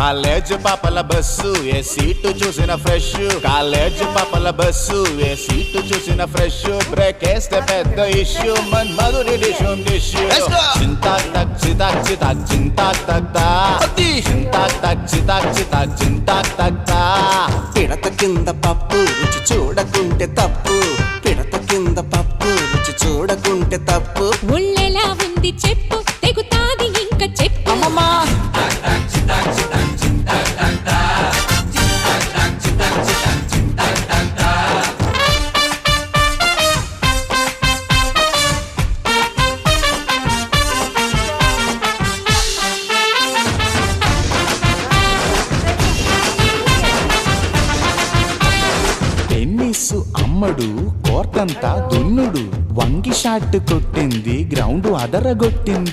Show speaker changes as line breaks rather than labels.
College పాపల bus ఏ seat చూసిన fresh, college పాపల బస్సు ఏ సీటు చూసిన ఫ్రెష్, బ్రేక్ వేస్తే పెద్ద ఇష్యూ మన్ మధురి డిష్యూ చింతాక్ తక్ చితాక్ చితాక్ చింతాక్ తక్తా చింతాక్ తక్ చితాక్ చితాక్ చింతాక్ తక్తా.
పిడత కింద పప్పు రుచి చూడకుంటే తప్పు, పిడత కింద పప్పు రుచి చూడకుంటే తప్పు.
ఒళ్ళెలా ఉంది చెప్పు, తెగుతాది ఇంకా చెప్పు.
అమ్మమ్మా
టెన్నిస్ అమ్మడు కోర్టంతా దున్నుడు, వంగి షాట్ కొట్టింది గ్రౌండ్ అదరగొట్టింది.